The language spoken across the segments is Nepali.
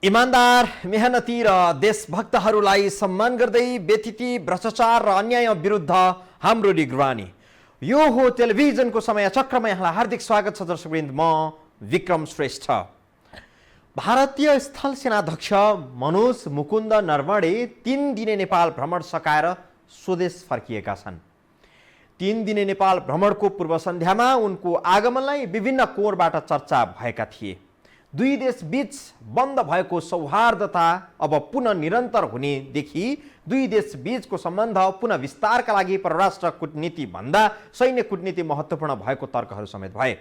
इमानदार, मेहनती र देशभक्तहरूलाई सम्मान गर्दै व्यतिथि भ्रष्टाचार र अन्याय विरुद्ध हाम्रो निगरानी। यो हो टेलिभिजनको समय चक्रमा यहाँलाई हार्दिक स्वागत छ दर्शकवृन्द। म विक्रम श्रेष्ठ। भारतीय स्थल सेनाध्यक्ष मनोज मुकुन्द नरवणे 3 दिने नेपाल भ्रमण सकाएर स्वदेश फर्किएका छन्। 3 दिने नेपाल भ्रमणको पूर्व सन्ध्यामा उनको आगमनलाई विभिन्न कोणबाट चर्चा भएका थिए। दुई देश बीच बन्द भएको सौहार्दता अब पुनः निरन्तर हुनेदेखि दुई देश बीचको सम्बन्ध पुनः विस्तारका लागि परराष्ट्र कूटनीति भन्दा सैन्य कूटनीति महत्त्वपूर्ण भएको तर्कहरू समेत भए।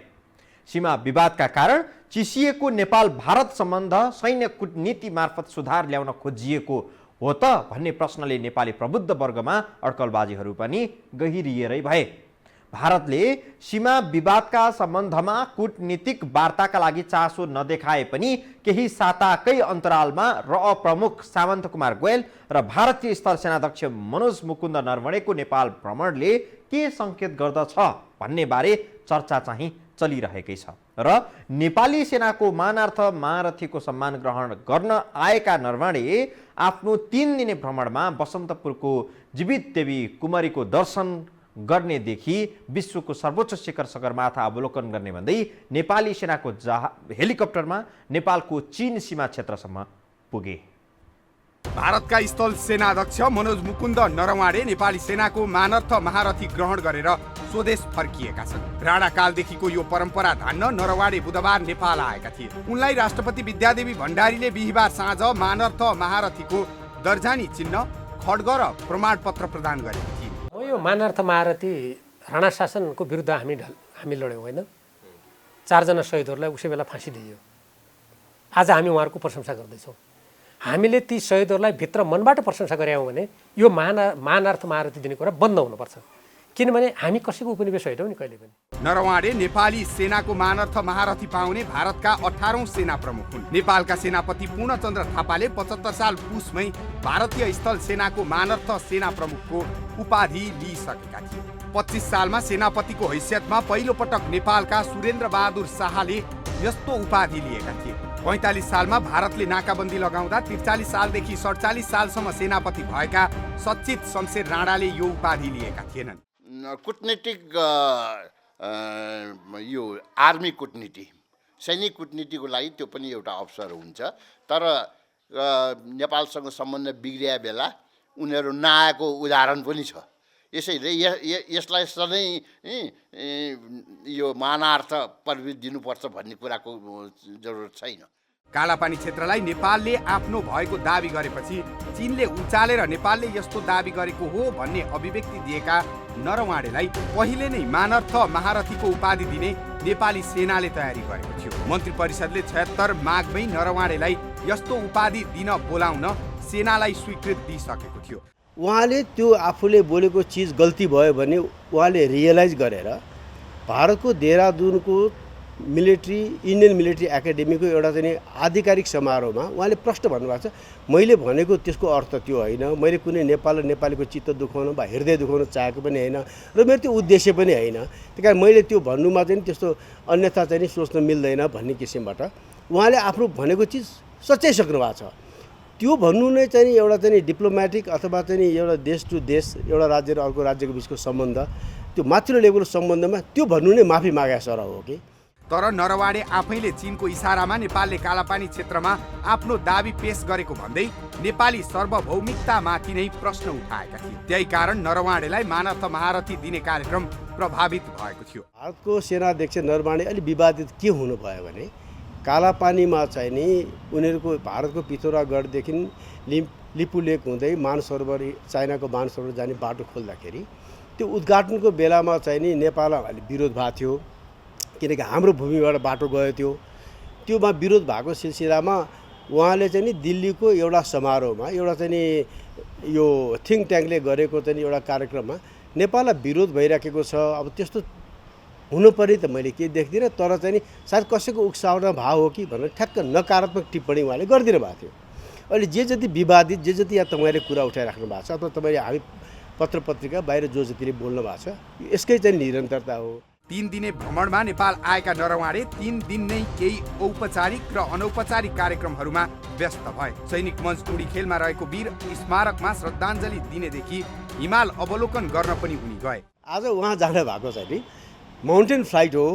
सीमा विवादका कारण चिसिएको नेपाल भारत सम्बन्ध सैन्य कूटनीति मार्फत सुधार ल्याउन खोजिएको हो त भन्ने प्रश्नले नेपाली प्रबुद्ध वर्गमा अड्कलबाजीहरू पनि गहिरिएरै भए। भारतले सीमा विवादका सम्बन्धमा कूटनीतिक वार्ताका लागि चासो नदेखाए पनि केही साताकै अन्तरालमा प्रमुख सामन्त कुमार गोयल र भारतीय स्थल सेनाध्यक्ष मनोज मुकुन्द नरवणेको नेपाल भ्रमणले के सङ्केत गर्दछ भन्ने बारे चर्चा चाहिँ चलिरहेकै छ। र नेपाली सेनाको मानार्थ महारथीको सम्मान ग्रहण गर्न आएका नरवणे आफ्नो 3 दिने भ्रमणमा बसन्तपुरको जीवित देवी कुमारीको दर्शन गर्नेदेखि विश्वको सर्वोच्च शिखर सगरमाथा अवलोकन गर्ने भन्दै नेपाली सेनाको हेलिकप्टरमा नेपालको चीन सीमा क्षेत्रसम्म पुगे। भारतका स्थल सेनाध्यक्ष मनोज मुकुन्द नरवणे नेपाली सेनाको मानर्थ महारथी ग्रहण गरेर स्वदेश फर्किएका छन्। राणाकालदेखिको यो परम्परा धान्न नरवणे बुधबार नेपाल आएका थिए। उनलाई राष्ट्रपति विद्यादेवी भण्डारीले बिहिबार साँझ मानर्थ महारथीको दर्जानी चिन्ह, खड्ग र प्रमाणपत्र प्रदान गरेकी थिए। यो मानार्थ महारथी राणा शासनको विरुद्ध हामी लड्यौँ होइन। 4 जना शहीदहरूलाई उसै बेला फाँसी दिइयो। आज हामी उहाँहरूको प्रशंसा गर्दैछौँ। हामीले ती शहीदहरूलाई भित्र मनबाट प्रशंसा गऱ्यौँ भने यो मानार्थ महारथी दिने कुरा बन्द हुनुपर्छ। किनभने हामी कसैको उपनिवेश होइनौँ नि कहिले पनि। नरवणे नेपाली सेनाको मानर्थ महारथी पाउने भारतका 18औं सेना प्रमुख हुन्। नेपालका सेनापति पूर्णचन्द्र थापाले 75 साल पुसमै भारतीय स्थल सेनाको मानर्थ सेना प्रमुखको उपाधि लिइसकेका थिए। 25 सालमा सेनापतिको हैसियतमा पहिलो पटक नेपालका सुरेन्द्र बहादुर शाहले यस्तो उपाधि लिएका थिए। 45 सालमा भारतले नाकाबन्दी लगाउँदा 43 सालदेखि 47 सालसम्म सेनापति भएका सच्चित शमशेर राणाले यो उपाधि लिएका थिएनन्। कूटनीतिक यो आर्मी कूटनीति, सैनिक कूटनीतिको लागि त्यो पनि एउटा अवसर हुन्छ। तर नेपालसँग सम्बन्ध बिग्रिया बेला उनीहरू नआएको उदाहरण पनि छ। यसैले यसलाई सधैँ यो मानार्थ प्रवृत्ति दिनुपर्छ भन्ने कुराको जरुरत छैन। कालापानी क्षेत्रलाई नेपालले आफ्नो भएको दाबी गरेपछि चीनले उचालेर नेपालले यस्तो दाबी गरेको हो भन्ने अभिव्यक्ति दिएका नरवणेलाई पहिले नै मानर्थ महारथीको उपाधि दिने नेपाली सेनाले तयारी गरेको थियो। मन्त्री परिषदले 76 माघमै नरवणेलाई यस्तो उपाधि दिन बोलाउन सेनालाई स्वीकृति दिइसकेको थियो। उहाँले त्यो आफूले बोलेको चिज गल्ती भयो भने उहाँले रियलाइज गरेर भारतको देहरादुनको इन्डियन मिलिट्री एकाडेमीको एउटा चाहिँ आधिकारिक समारोहमा उहाँले प्रश्न भन्नुभएको छ, मैले भनेको त्यसको अर्थ त्यो होइन, मैले कुनै नेपाल र नेपालीको चित्त दुखाउन वा हृदय दुखाउन चाहेको पनि होइन र मेरो त्यो उद्देश्य पनि होइन। त्यही कारण मैले त्यो भन्नुमा चाहिँ त्यस्तो अन्यथा चाहिँ सोच्न मिल्दैन भन्ने किसिमबाट उहाँले आफ्नो भनेको चिज सच्याइसक्नु भएको छ। त्यो भन्नु नै चाहिँ एउटा चाहिँ डिप्लोमेटिक अथवा चाहिँ एउटा देश टु देश, एउटा राज्य र अर्को राज्यको बिचको सम्बन्ध, त्यो माथिल्लो लेभलको सम्बन्धमा त्यो भन्नु नै माफी मागेको सरह हो कि। तर नरवणे आफैले चीनको इसारामा नेपालले कालापानी क्षेत्रमा आफ्नो दाबी पेश गरेको भन्दै नेपाली सार्वभौमिकतामाथि नै प्रश्न उठाएका थिए। त्यही कारण नरवणेलाई मानर्थ महारथी दिने कार्यक्रम प्रभावित भएको थियो। भारतको सेनाध्यक्ष नरवणे अलि विवादित के हुनुभयो भने कालापानीमा चाहिँ नि उनीहरूको भारतको पिथौरागढदेखि लिपुलेक हुँदै मानसरोवर, चाइनाको मानसरोवर जाने बाटो खोल्दाखेरि त्यो उद्घाटनको बेलामा चाहिँ नि नेपालमा अलि विरोध भएको थियो, किनकि हाम्रो भूमिबाट बाटो गयो थियो। त्योमा विरोध भएको सिलसिलामा उहाँले चाहिँ नि दिल्लीको एउटा समारोहमा एउटा चाहिँ नि यो थिङ्क ट्याङ्कले गरेको चाहिँ एउटा कार्यक्रममा नेपाललाई विरोध भइराखेको छ, अब त्यस्तो हुनुपर्ने त मैले केही देख्दिनँ, तर चाहिँ नि सायद कसैको उक्साउन भाव हो कि भनेर ठ्याक्क नकारात्मक टिप्पणी उहाँले गरिदिनु भएको थियो। अहिले जे जति विवादित, जे जति यहाँ तपाईँले कुरा उठाइराख्नु भएको छ अथवा तपाईँले हामी पत्र पत्रिका बाहिर जो जतिले बोल्नु भएको छ, यसकै चाहिँ निरन्तरता हो। 3 दिने भ्रमणमा नेपाल आएका नरवाडे 3 दिन नै केही औपचारिक र अनौपचारिक कार्यक्रमहरूमा व्यस्त भए। सैनिक मञ्च टुडी खेलमा रहेको वीर स्मारकमा श्रद्धाञ्जली दिनेदेखि हिमाल अवलोकन गर्न पनि उनी गए। आज उहाँ जानु भएको छ नि माउन्टेन फ्लाइट हो,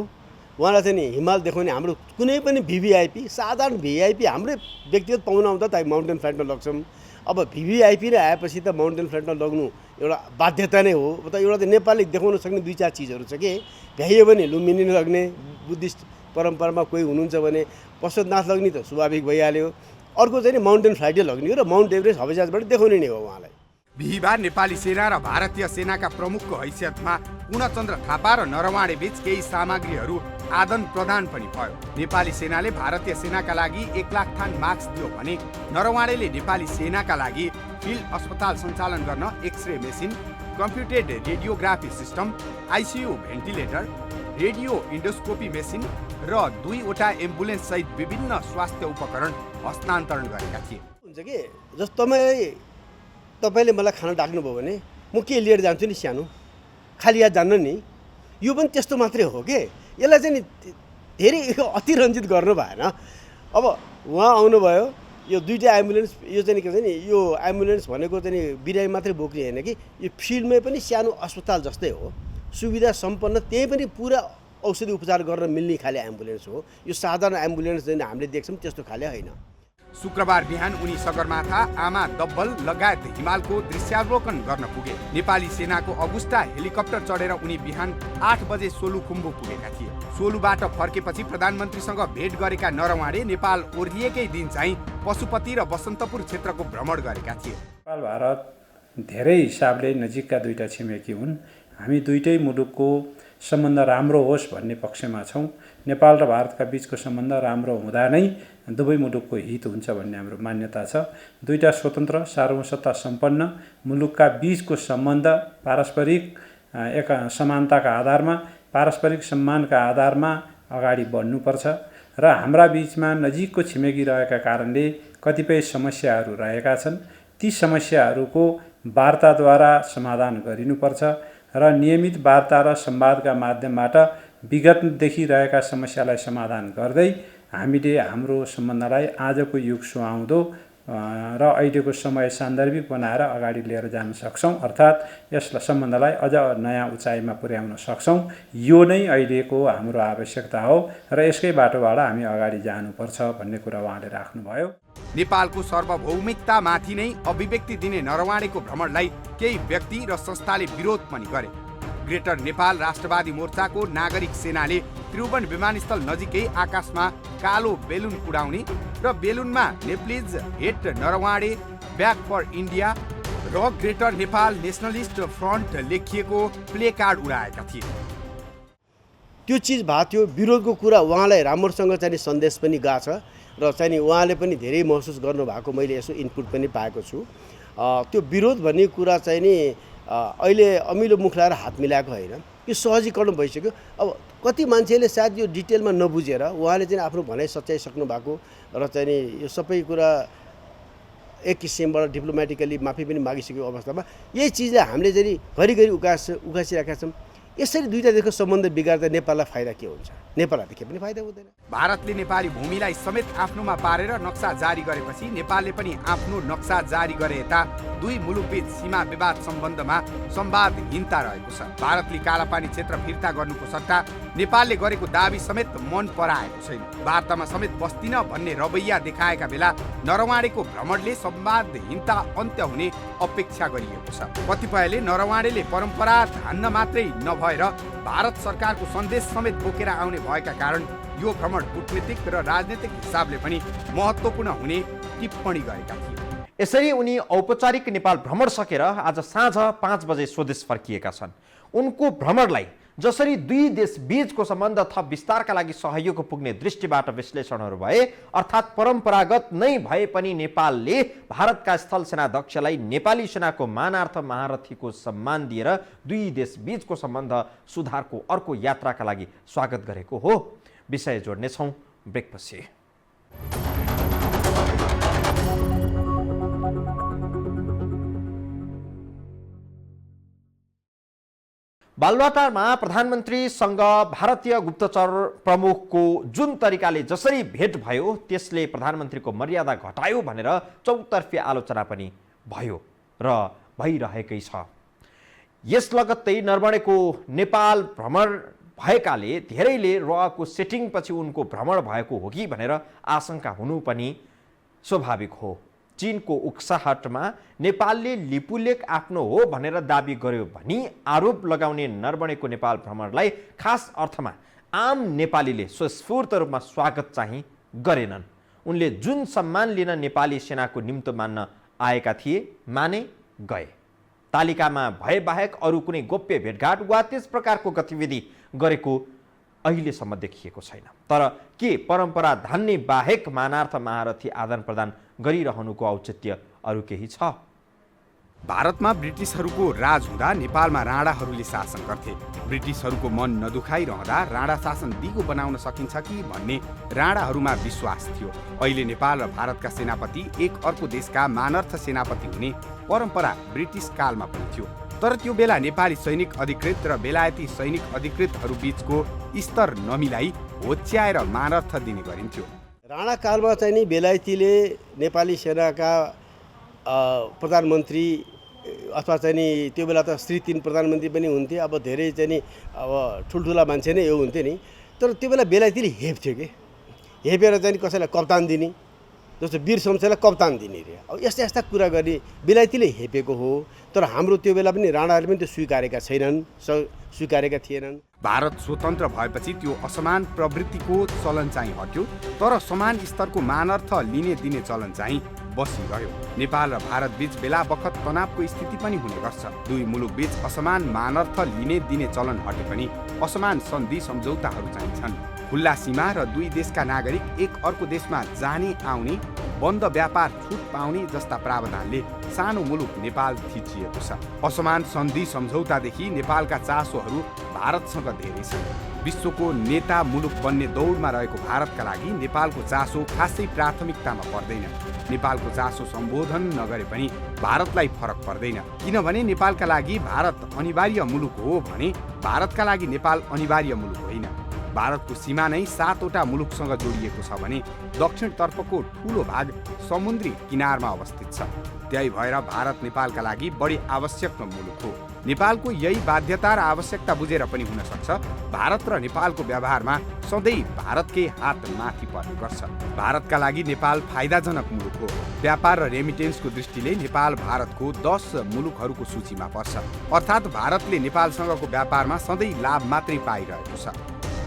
उहाँलाई चाहिँ नि हिमाल देखाउने हाम्रो कुनै पनि भिभिआइपी साधारण भिआइपी हाम्रै व्यक्तिगत पाहुना आउँदा त माउन्टेन फ्लाइटमा लग्छौँ। अब भिभिआइपी नै आएपछि त माउन्टेन फ्लाइटमा लग्नु एउटा बाध्यता नै हो। त एउटा त नेपालले देखाउन सक्ने 2-4 चिजहरू छ कि भ्याइयो भने लुम्बिनी लग्ने, बुद्धिस्ट परम्परामा कोही हुनुहुन्छ भने पशुपतिनाथ लग्ने त स्वाभाविक भइहाल्यो। अर्को चाहिँ नि माउन्टेन फ्लाइटै लग्ने हो र माउन्ट एभरेस्ट हवाईजहाजबाट देखाउने नै हो उहाँलाई। बिहिबार नेपाली सेना र भारतीय सेनाका प्रमुखको हैसियतमा पूर्णचन्द्र थापा र नरवाडे बीच केही सामग्रीहरू आदान प्रदान पनि भयो। नेपाली सेनाले भारतीय सेनाका लागि 1 लाख थान मास्क दियो भने नरवाडेले नेपाली सेनाका लागि फिल्ड अस्पताल सञ्चालन गर्न x-ray machine, computed radiography system, ICU ventilator, radio endoscopy machine र 2वटा एम्बुलेन्स सहित विभिन्न स्वास्थ्य उपकरण हस्तान्तरण गरेका थिए। हुन्छ कि जस्तो तपाईँले मलाई खाना डाक्नुभयो भने म के लिएर जान्छु नि सानो खाली याद जान्न नि, यो पनि त्यस्तो मात्रै हो कि यसलाई चाहिँ नि धेरै अतिरञ्जित गर्नु भएन। अब उहाँ आउनुभयो, यो 2टा एम्बुलेन्स, यो चाहिँ के भन्छ नि यो एम्बुलेन्स भनेको चाहिँ बिरामी मात्रै बोक्ने होइन कि यो फिल्डमै पनि सानो अस्पताल जस्तै हो, सुविधा सम्पन्न, त्यही पनि पुरा औषधि उपचार गर्न मिल्ने खाले एम्बुलेन्स हो। यो साधारण एम्बुलेन्स चाहिँ हामीले देख्छौँ त्यस्तो खाले होइन। शुक्रबार बिहान उनी सगरमाथा, आमा दब्बल लगायत हिमालको दृश्यावलोकन गर्न पुगे। नेपाली सेनाको अगुस्टा हेलिकप्टर चढेर उनी बिहान 8 बजे सोलुखुम्बु पुगेका थिए। सोलुबाट फर्केपछि प्रधानमन्त्रीसँग भेट गरेका नरवाडे नेपाल ओर्लिएकै दिन चाहिँ पशुपति र बसन्तपुर क्षेत्रको भ्रमण गरेका थिए। नेपाल भारत धेरै हिसाबले नजिकका 2टा छिमेकी हुन्। हामी दुईटै मुलुकको सम्बन्ध राम्रो होस् भन्ने पक्षमा छौँ। नेपाल र भारतका बीचको सम्बन्ध राम्रो हुँदा नै दुवै मुलुकको हित हुन्छ भन्ने हाम्रो मान्यता छ। दुईटा स्वतन्त्र सार्वभौमसत्ता सम्पन्न मुलुकका बीचको सम्बन्ध पारस्परिक एक समानताका आधारमा, पारस्परिक सम्मानका आधारमा अगाडि बढ्नुपर्छ र हाम्रा बीचमा नजिकको छिमेकी रहेका कारणले कतिपय समस्याहरू रहेका छन्। ती समस्याहरूको वार्ताद्वारा समाधान गरिनुपर्छ र नियमित वार्ता र संवादका माध्यमबाट विगतदेखि रहेका समस्यालाई समाधान गर्दै हामीले हाम्रो सम्बन्धलाई आजको युग सुहाउँदो र अहिलेको समय सान्दर्भिक बनाएर अगाडि लिएर जान सक्छौँ, अर्थात् यस सम्बन्धलाई अझ नयाँ उचाइमा पुर्याउन सक्छौँ। यो नै अहिलेको हाम्रो आवश्यकता हो र यसकै बाटोबाट हामी अगाडि जानुपर्छ भन्ने कुरा उहाँले राख्नुभयो। नेपालको सार्वभौमिकतामाथि नै अभिव्यक्ति दिने नरवाडेको भ्रमणलाई केही व्यक्ति र संस्थाले विरोध पनि गरे। ग्रेटर नेपाल राष्ट्रवादी मोर्चाको नागरिक सेनाले त्रिभुवन विमानस्थल नजिकै आकाशमा कालो बेलुन उडाउने र बेलुनमा Nepalese hate Naravane back off India र ग्रेटर नेपाल नेसनलिस्ट फ्रन्ट लेखिएको प्ले कार्ड उडाएका थिए। त्यो चिज भएको थियो, विरोधको कुरा उहाँलाई राम्रोसँग चाहिँ सन्देश पनि गएको छ र चाहिँ उहाँले पनि धेरै महसुस गर्नुभएको मैले यसो इनपुट पनि पाएको छु। त्यो विरोध भन्ने कुरा चाहिँ नि अहिले अमिलो मुख लगाएर हात मिलाएको होइन, यो सहजीकरण भइसक्यो। अब कति मान्छेले सायद यो डिटेलमा नबुझेर उहाँले चाहिँ आफ्नो भनाइ सच्याइसक्नु भएको र चाहिँ नि यो सबै कुरा एक किसिमबाट डिप्लोमेटिकली माफी पनि मागिसकेको अवस्थामा यही चिजलाई हामीले चाहिँ घरिघरि उकासिरहेका छौँ। यसरी दुईटा देशको सम्बन्ध बिगार्दा नेपाललाई फाइदा के हुन्छ? नेपाललाई त के पनि फाइदा हुँदैन। भारतले नेपाली भूमिलाई समेत आफ्नोमा पारेर नक्सा जारी गरेपछि नेपालले पनि आफ्नो नक्सा जारी गरे यता दुई मुलुकबीच सीमा विवाद सम्बन्धमा संवादहीनता रहेको छ। भारतले कालापानी क्षेत्र फिर्ता गर्नुको सट्टा नेपालले गरेको दाबी समेत मन पराएको छैन। वार्तामा समेत बस्दिन भन्ने रवैया देखाएका बेला नरवाडेको भ्रमणले संवादहीनता अन्त्य हुने अपेक्षा गरिएको छ। कतिपयले नरवाडेले परम्परा धान्न मात्रै नभएर भारत सरकारको सन्देश समेत बोकेर आउने भएका कारण यो भ्रमण कूटनीतिक र राजनीतिक हिसाबले पनि महत्त्वपूर्ण हुने टिप्पणी गरेका थिए। यसरी उनी औपचारिक नेपाल भ्रमण सकेर आज साँझ 5 बजे स्वदेश फर्किएका छन्। उनको भ्रमणलाई जसरी दुई देश बीचको सम्बन्ध थप विस्तारका लागि सहयोग पुग्ने दृष्टिबाट विश्लेषणहरू भए, अर्थात् परम्परागत नै भए पनि नेपालले भारतका स्थल सेनाध्यक्षलाई नेपाली सेनाको मानार्थ महारथीको सम्मान दिएर दुई देश बीचको सम्बन्ध सुधारको अर्को यात्राका लागि स्वागत गरेको हो। विषय जोड्नेछौँ ब्रेकपछि। बालुवाटारमा प्रधानमन्त्रीसँग भारतीय गुप्तचर प्रमुखको जुन तरिकाले जसरी भेट भयो त्यसले प्रधानमन्त्रीको मर्यादा घटायो भनेर चौतर्फी आलोचना पनि भयो र भइरहेकै छ। यस लगत्तै नरवणेको नेपाल भ्रमण भएकाले धेरैले रको सेटिङपछि उनको भ्रमण भएको हो कि भनेर आशंका हुनु पनि स्वाभाविक हो। चीनको उक्साहटमा नेपालले लिपुलेक आफ्नो हो भनेर दाबी गर्यो भनी आरोप लगाउने नरवणेको नेपाल भ्रमणलाई खास अर्थमा आम नेपालीले स्वस्फूर्त रूपमा स्वागत चाहिँ गरेनन्। उनले जुन सम्मान लिन नेपाली सेनाको निम्तो मान्न आएका थिए माने गए। तालिकामा भए बाहेक अरू कुनै गोप्य भेटघाट वा त्यस प्रकारको गतिविधि गरेको अहिलेसम्म देखिएको छैन। तर के परम्परा धान्ने बाहेक मानार्थ महारथी आदान प्रदान गरिरहनुको औचित्य अरू केही छ? भारतमा ब्रिटिसहरूको राज हुँदा नेपालमा राणाहरूले शासन गर्थे। ब्रिटिसहरूको मन नदुखाइरहँदा राणा शासन दिगो बनाउन सकिन्छ कि भन्ने राणाहरूमा विश्वास थियो। अहिले नेपाल र भारतका सेनापति एक अर्को देशका मानर्थ सेनापति हुने परम्परा ब्रिटिस कालमा पनि थियो। तर त्यो बेला नेपाली सैनिक अधिकृत र बेलायती सैनिक अधिकृतहरू बीचको स्तर नमिलाई होच्याएर मानर्थ दिने गरिन्थ्यो। राणा कालमा चाहिँ नि बेलायतीले नेपाली सेनाका प्रधानमन्त्री अथवा चाहिँ नि त्यो बेला त श्री 3 प्रधानमन्त्री पनि हुन्थे। अब धेरै चाहिँ नि अब ठुल्ठुला मान्छे नै यो हुन्थे नि। तर त्यो बेला बेलायतीले हेप्थ्यो कि हेपेर चाहिँ कसैलाई कप्तान दिने, जस्तो वीर शमशेरलाई कप्तान दिने रे। अब यस्ता यस्ता कुरा गर्ने बेलायतीले हेपेको हो। तर हाम्रो त्यो बेला पनि राणाहरूले पनि त्यो स्वीकारेका छैनन्, स्वीकारेका थिएनन्। भारत स्वतन्त्र भएपछि त्यो असमान प्रवृत्तिको चलन चाहिँ हट्यो, तर समान स्तरको मानर्थ लिने दिने चलन चाहिँ बसिरह्यो। नेपाल र भारत बीच बेला बखत तनावको स्थिति पनि हुने गर्छ। दुई मुलुक बीच असमान मानर्थ लिने दिने चलन हटे पनि असमान सन्धि सम्झौताहरू चाहिँ छन्। खुल्ला सीमा र दुई देशका नागरिक एक अर्को देशमा जाने आउने, बन्द व्यापार छुट पाउने जस्ता प्रावधानले सानो मुलुक नेपाल थिचिएको छ। असमान सन्धि सम्झौतादेखि नेपालका चासोहरू भारतसँग धेरै छन्। विश्वको नेता मुलुक बन्ने दौडमा रहेको भारतका लागि नेपालको चासो खासै प्राथमिकतामा पर्दैन। नेपालको चासो सम्बोधन नगरे पनि भारतलाई फरक पर्दैन, किनभने नेपालका लागि भारत अनिवार्य मुलुक हो भने भारतका लागि नेपाल अनिवार्य मुलुक होइन। भारतको सीमा नै 7वटा मुलुकसँग जोडिएको छ भने दक्षिणतर्फको ठूलो भाग समुद्री किनारमा अवस्थित छ। त्यही भएर भारत नेपालका लागि बढी आवश्यक मुलुक हो। नेपालको यही बाध्यता र आवश्यकता बुझेर पनि हुन सक्छ भारत र नेपालको व्यवहारमा सधैँ भारतकै हात माथि पर्ने गर्छ। भारतका लागि नेपाल फाइदाजनक मुलुक हो। व्यापार र रेमिटेन्सको दृष्टिले नेपाल भारतको 10 मुलुकहरूको सूचीमा पर्छ। अर्थात् भारतले नेपालसँगको व्यापारमा सधैँ लाभ मात्रै पाइरहेको छ।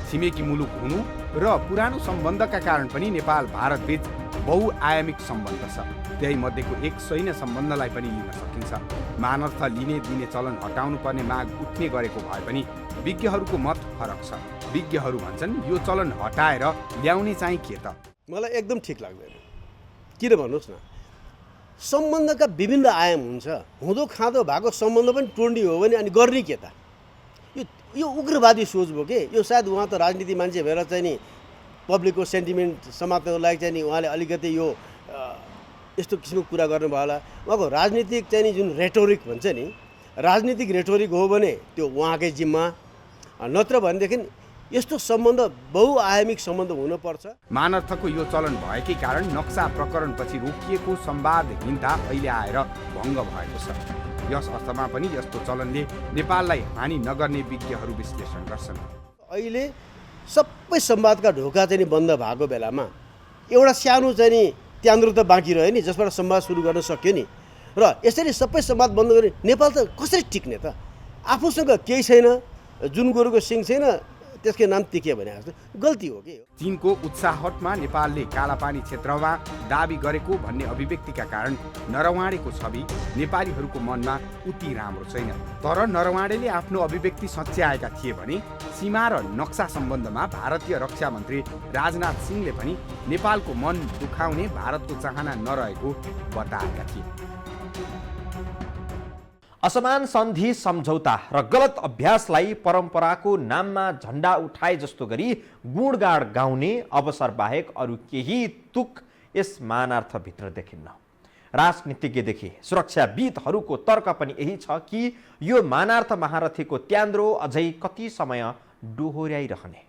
छिमेकी मुलुक हुनु र पुरानो सम्बन्धका कारण पनि नेपाल भारत बीच बहुआयामिक सम्बन्ध छ। त्यही मध्येको एक सैन्य सम्बन्धलाई पनि लिन सकिन्छ। मानर्थ लिने दिने चलन हटाउनु पर्ने माग उठ्ने गरेको भए पनि विज्ञहरूको मत फरक छ। विज्ञहरू भन्छन् यो चलन हटाएर ल्याउने चाहिँ के त? मलाई एकदम ठिक लाग्दैन। किन भन्नुहोस् न, सम्बन्धका विभिन्न आयाम हुन्छ। हुँदो खाँदो भएको सम्बन्ध पनि टोन्डी हो भने अनि गर्ने के त? यो उग्रवादी सोच भयो के। यो सायद उहाँ त राजनीति मान्छे भएर चाहिँ नि पब्लिकको सेन्टिमेन्ट समात्नको लागि चाहिँ नि उहाँले अलिकति यो यस्तो किसिमको कुरा गर्नुभयो होला। उहाँको राजनीतिक चाहिँ नि जुन रेटोरिक भन्छ नि, राजनीतिक रेटोरिक हो भने त्यो उहाँकै जिम्मा, नत्र भनेदेखि यस्तो सम्बन्ध बहुआयामिक सम्बन्ध हुनुपर्छ। मानर्थको यो चलन भएकै कारण नक्सा प्रकरणपछि रोकिएको संवादहीनता अहिले आएर भङ्ग भएको छ। यस अर्थमा पनि यस्तो चलनले नेपाललाई हानि नगर्ने विज्ञहरू विश्लेषण गर्छन्। अहिले सबै संवादका ढोका चाहिँ नि बन्द भएको बेलामा एउटा सानो चाहिँ नि त्यान्द्रो त बाँकी रह्यो नि, जसबाट संवाद सुरु गर्न सक्यो नि। र यसरी सबै संवाद बन्द गरे नेपाल त कसरी टिक्ने त? आफूसँग केही छैन, जुन गोरुको सिङ छैन त्यसकै नाम टिके भने जस्तो गल्ती हो कि। चीनको उत्साहटमा नेपालले कालापानी क्षेत्रमा दाबी गरेको भन्ने अभिव्यक्तिका कारण नरवाणेको छवि नेपालीहरूको मनमा उति राम्रो छैन। तर नरवाणेले आफ्नो अभिव्यक्ति सच्याएका थिए भने सीमा र नक्सा सम्बन्धमा भारतीय रक्षा मन्त्री राजनाथ सिंहले पनि नेपालको मन दुखाउने भारतको चाहना नरहेको बताएका थिए। असमान सन्धि सम्झौता र गलत अभ्यासलाई परम्पराको नाममा झण्डा उठाए जस्तो गरी गुणगाड गाउने अवसर बाहेक अरू केही तुक यस मानार्थभित्र देखिन्न। राजनीतिज्ञदेखि सुरक्षाविदहरूको तर्क पनि यही छ कि यो मानार्थ महारथीको त्यान्द्रो अझै कति समय डोहोर्याइरहने।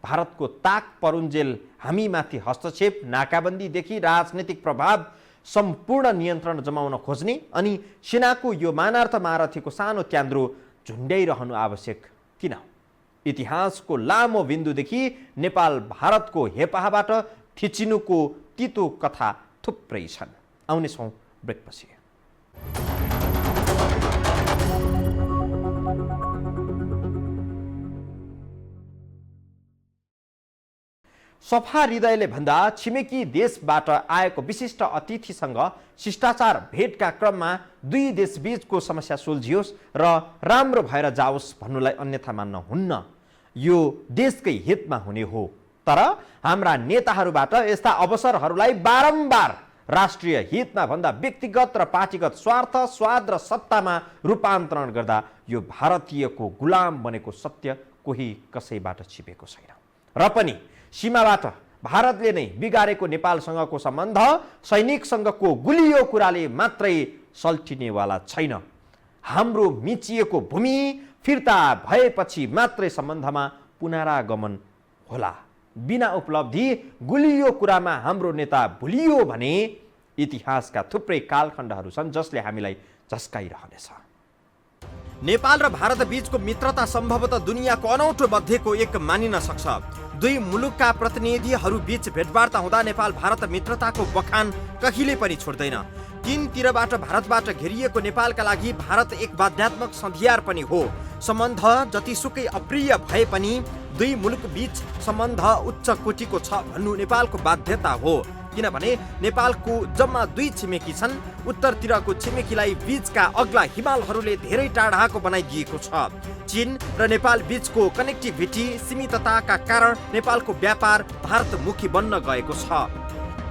भारतको ताक परुन्जेल हामीमाथि हस्तक्षेप, नाकाबन्दीदेखि राजनीतिक प्रभाव, सम्पूर्ण नियन्त्रण जमाउन खोज्ने अनि सेनाको यो मानार्थ महारथीको सानो त्यान्द्रो झुन्ड्याइरहनु आवश्यक किन? इतिहासको लामो बिन्दुदेखि नेपाल भारतको हेपाहबाट थिचिनुको तितो कथा थुप्रै छन्। आउनेछौँ ब्रेकपछि। सफा हृदयले भन्दा छिमेकी देशबाट आएको विशिष्ट अतिथिसँग शिष्टाचार भेटका क्रममा दुई देशबीचको समस्या सुल्झियोस् र राम्रो भएर जाओस् भन्नुलाई अन्यथा मान्न हुन्न। यो देशकै हितमा हुने हो। तर हाम्रा नेताहरूबाट यस्ता अवसरहरूलाई बारम्बार राष्ट्रिय हितमा भन्दा व्यक्तिगत र पार्टीगत स्वार्थ, स्वाद र सत्तामा रूपान्तरण गर्दा यो भारतीयको गुलाम बनेको सत्य कोही कसैबाट छिपेको छैन। र पनि सीमाबाट भारतले नै बिगारेको नेपालसँगको सम्बन्ध सैनिकसँगको गुलियो कुराले मात्रै सल्टिनेवाला छैन। हाम्रो मिचिएको भूमि फिर्ता भएपछि मात्रै सम्बन्धमा पुनरागमन होला। बिना उपलब्धि गुलियो कुरामा हाम्रो नेता भुलियो भने इतिहासका थुप्रै कालखण्डहरू छन् जसले हामीलाई झस्काइरहनेछ। नेपाल र भारत बीचको मित्रता सम्भवतः दुनियाँको अनौठो मध्येको एक मानिन सक्छ। दुई मुलुकका प्रतिनिधिहरू बीच भेटवार्ता हुँदा नेपाल भारत मित्रताको बखान कहिले पनि छोड्दैन। तीनतिरबाट भारतबाट घेरिएको नेपालका लागि भारत एक बाध्यात्मक सन्धियार पनि हो। सम्बन्ध जतिसुकै अप्रिय भए पनि दुई मुलुक बीच सम्बन्ध उच्च कोटिको छ भन्नु नेपालको बाध्यता हो। किनभने नेपालको जम्मा दुई छिमेकी छन्। उत्तरतिरको छिमेकीलाई बीचका अग्ला हिमालहरूले धेरै टाढाको बनाइदिएको छ। चीन र नेपाल बीचको कनेक्टिभिटी सीमितताका कारण नेपालको व्यापार भारतमुखी बन्न गएको छ।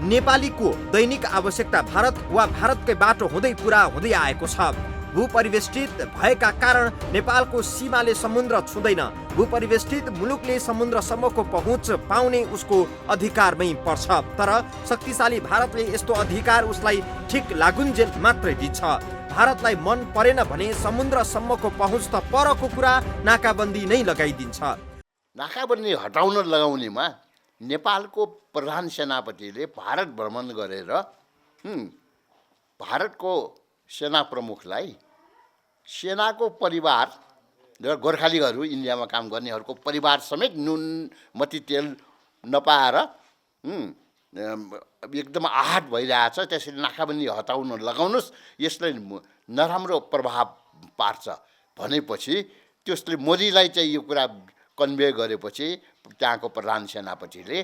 नेपालीको दैनिक आवश्यकता भारत वा भारतकै बाटो हुँदै पुरा हुँदै आएको छ। भूपरिवेष्टित भएका कारण नेपालको सीमाले समुद्र छुँदैन। भूपरिवेष्टित मुलुकले समुद्रसम्मको पहुँच पाउने उसको अधिकारमै पर्छ। तर शक्तिशाली भारतले यस्तो अधिकार उसलाई ठिक लागुन्जेल मात्रै दिन्छ। भारतलाई मन परेन भने समुद्रसम्मको पहुँच त परको कुरा, नाकाबन्दी नै लगाइदिन्छ। नाकाबन्दी हटाउन लगाउनेमा नेपालको प्रधान सेनापतिले भारत भ्रमण गरेर भारतको सेना प्रमुखलाई सेनाको परिवार र गोर्खालीहरू इन्डियामा काम गर्नेहरूको परिवार समेत नुन मती तेल नपाएर एकदम आहत भइरहेछ। त्यसरी नाकाबन्दी हटाउन लगाउनुहोस्, यसले नराम्रो प्रभाव पार्छ भनेपछि त्यसले मोदीलाई चाहिँ यो कुरा कन्भे गरेपछि त्यहाँको प्रधान सेनापतिले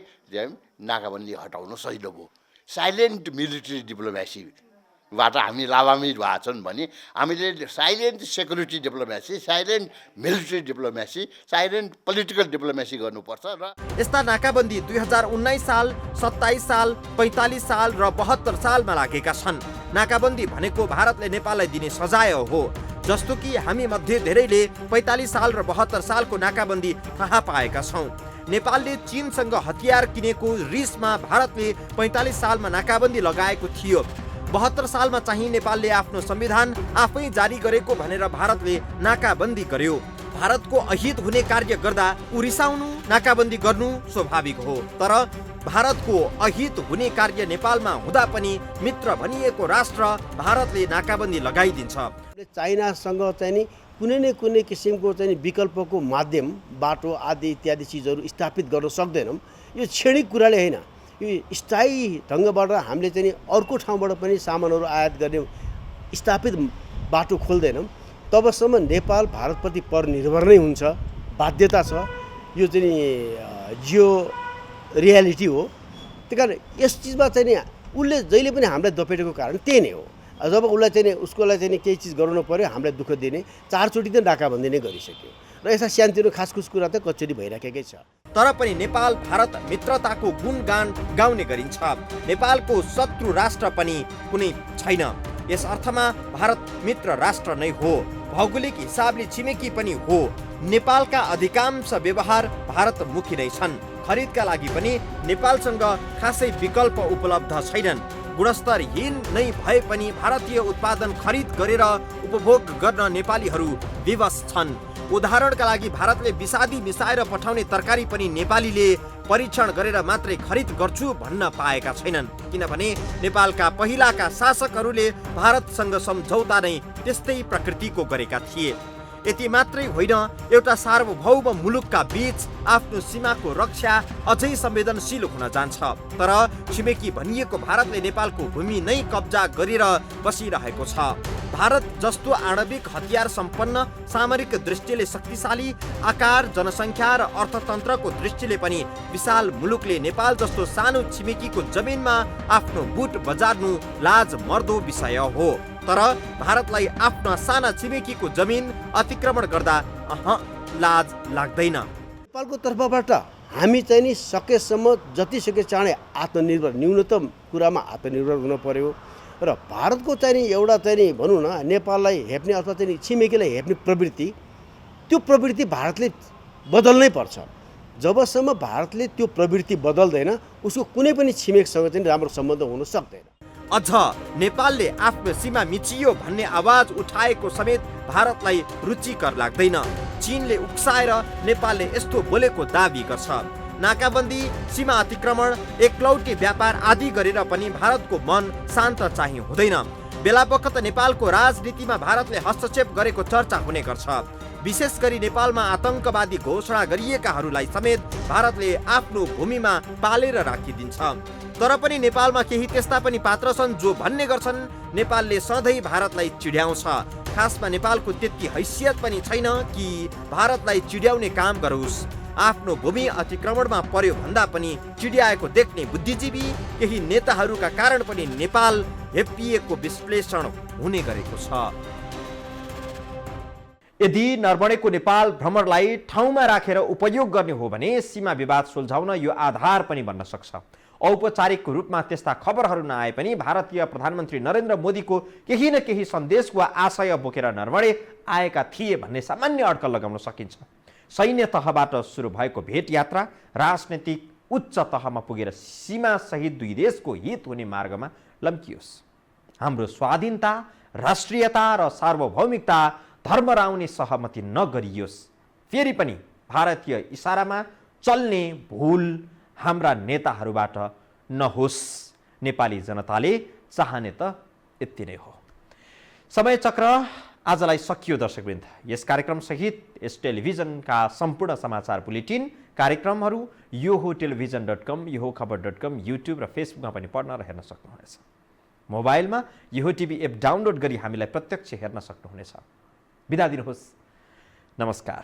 नाकाबन्दी हटाउनु सजिलो भयो। साइलेन्ट मिलिट्री डिप्लोमेसीबाट हामी लाभान्वित भएका छौँ भने हामीले silent security diplomacy, silent military diplomacy, silent political diplomacy गर्नुपर्छ। र यस्ता नाकाबन्दी 2019 साल, 27 साल, 45 साल र 72 सालमा लागेका छन्। नाकाबन्दी भनेको भारतले नेपाललाई दिने सजाय हो। जस्तो कि हामी मध्ये धेरैले 45 साल र 72 सालको नाकाबन्दी थाहा पाएका छौँ। नेपालले चीनसँग हतियार किनेको रिसमा भारतले 45 सालमा नाकाबन्दी लगाएको थियो। 72 सालमा चाहिँ नेपालले आफ्नो संविधान आफै जारी गरेको भनेर भारतले नाकाबन्दी गर्यो। भारतको अहित हुने कार्य गर्दा रिसाउनु, नाकाबन्दी गर्नु स्वाभाविक हो। तर भारतको अहित हुने कार्य नेपालमा हुँदा पनि मित्र भनिएको राष्ट्र भारतले नाकाबन्दी लगाइदिन्छ। चाइनासँग चाहिँ नि कुनै न कुनै किसिमको चाहिँ विकल्पको माध्यम, बाटो आदि इत्यादि चिजहरू स्थापित गर्न सक्दैनौँ। यो क्षणिक कुराले होइन, यो स्थायी ढङ्गबाट हामीले चाहिँ अर्को ठाउँबाट पनि सामानहरू आयात गर्ने स्थापित बाटो खोल्दैनौँ तबसम्म नेपाल भारतप्रति परनिर्भर नै हुन्छ। बाध्यता छ, यो चाहिँ जियो रियालिटी हो। त्यही कारण यस चिजमा चाहिँ नि उसले जहिले पनि हामीलाई दपेटेको कारण त्यही नै हो। जब उसलाई चाहिँ उसकोलाई चाहिँ केही चिज गराउनु पर्यो, हामीलाई दुःख दिने, 4 चोटि त नाकाबन्दी नै गरिसक्यो र यस्ता सानोतिनो खासखुस कुरा त कचोरी भइराखेकै छ। तर पनि नेपाल भारत मित्रताको गुणगान गाउने गरिन्छ। नेपालको शत्रु राष्ट्र पनि कुनै छैन। यस अर्थमा भारत मित्र राष्ट्र नै हो। भौगोलिक हिसाबले छिमेकी पनि हो। नेपालका अधिकांश व्यवहार भारतमुखी नै छन्। खरिदका लागि पनि नेपालसँग खासै विकल्प उपलब्ध छैनन्। गुणस्तरहीन नै भए पनि भारतीय उत्पादन खरिद गरेर उपभोग गर्न नेपालीहरू विवश छन्। उदाहरणका लागि भारतले विषादी मिसाएर पठाउने तरकारी पनि नेपालीले परीक्षण गरेर मात्रै खरिद गर्छु भन्न पाएका छैनन्, किनभने नेपालका पहिलाका शासकहरूले भारतसँग सम्झौता नै त्यस्तै प्रकृतिको गरेका थिए। यति मात्रै होइन, एउटा सार्वभौम मुलुकका बीच आफ्नो सीमाको रक्षा अझै संवेदनशील हुन जान्छ। तर छिमेकी भनिएको भारतले नेपालको भूमि नै कब्जा गरेर बसिरहेको छ। भारत जस्तो आणविक हतियार सम्पन्न, सामरिक दृष्टिले शक्तिशाली, आकार, जनसङ्ख्या र अर्थतन्त्रको दृष्टिले पनि विशाल मुलुकले नेपाल जस्तो सानो छिमेकीको जमिनमा आफ्नो बुट बजार्नु लाज मर्दो विषय हो। तर भारतलाई आफ्ना साना छिमेकीको जमिन अतिक्रमण गर्दा लाज लाग्दैन। नेपालको तर्फबाट हामी चाहिँ नि सकेसम्म जतिसके चाँडै आत्मनिर्भर, न्यूनतम कुरामा आत्मनिर्भर हुन पर्यो। र भारतको चाहिँ नि एउटा चाहिँ नि भनौँ न नेपाललाई हेप्ने अथवा चाहिँ नि छिमेकीलाई हेप्ने प्रवृत्ति, त्यो प्रवृत्ति भारतले बदल्नै पर्छ। जबसम्म भारतले त्यो प्रवृत्ति बदल्दैन उसको कुनै पनि छिमेकसँग चाहिँ राम्रो सम्बन्ध हुन सक्दैन। अझ नेपालले आफ्नो सीमा मिचियो भन्ने आवाज उठाएको समेत भारतलाई रुचिकर लाग्दैन। चीनले उक्साएर नेपालले यस्तो बोलेको दाबी गर्छ। नाकाबन्दी, सीमा अतिक्रमण, एकलौटी व्यापार आदि गरेर पनि भारतको मन शान्त चाहिँ हुँदैन। बेलाबखत नेपालको राजनीतिमा भारतले हस्तक्षेप गरेको चर्चा हुने गर्छ। विशेष गरी नेपालमा आतंकवादी घोषणा गरिएकाहरूलाई समेत भारतले आफ्नो भूमिमा पालेर राखिदिन्छ। तर पनि नेपालमा केही त्यस्ता पनि पात्र छन् जो भन्ने गर्छन् नेपालले सधैँ भारतलाई चिड्याउँछ। खासमा नेपालको त्यति हैसियत पनि छैन कि भारतलाई चिड्याउने काम गरोस्। आफ्नो भूमि अतिक्रमणमा पर्यो भन्दा पनि चिड्याएको देख्ने बुद्धिजीवी केही नेताहरूका कारण पनि नेपाल हेपिएको विश्लेषण हुने गरेको छ। यदि नरबडेको नेपाल भ्रमणलाई ठाउँमा राखेर उपयोग गर्ने हो भने सीमा विवाद सुल्झाउन यो आधार पनि बन्न सक्छ। औपचारिक रूपमा त्यस्ता खबरहरू नआए पनि भारतीय प्रधानमन्त्री नरेन्द्र मोदीको केही न केही सन्देश वा आशय बोकेर नरबडे आएका थिए भन्ने सामान्य अड्कल लगाउन सकिन्छ। सैन्य तहबाट सुरु भएको भेट यात्रा राजनैतिक उच्च तहमा पुगेर सीमा सहित दुई देशको हित हुने मार्गमा लम्कियोस्। हाम्रो स्वाधीनता, राष्ट्रियता र सार्वभौमिकता धर्मराउने सहमति नगरियोस्। फेरि पनि भारतीय इसारामा चल्ने भूल हाम्रा नेताहरूबाट नहोस्। नेपाली जनताले चाहने त यति नै हो। समय चक्र आजलाई सकियो दर्शकवृन्द। यस कार्यक्रम सहित यस टेलिभिजनका सम्पूर्ण समाचार बुलेटिन कार्यक्रमहरू यो हो टेलिभिजन.com, यो हो खबर.com, युट्युब र फेसबुकमा पनि पढ्न र हेर्न सक्नुहुनेछ। मोबाइलमा यो टिभी एप डाउनलोड गरी हामीलाई प्रत्यक्ष हेर्न सक्नुहुनेछ। बिदा दिनुहोस्। नमस्कार।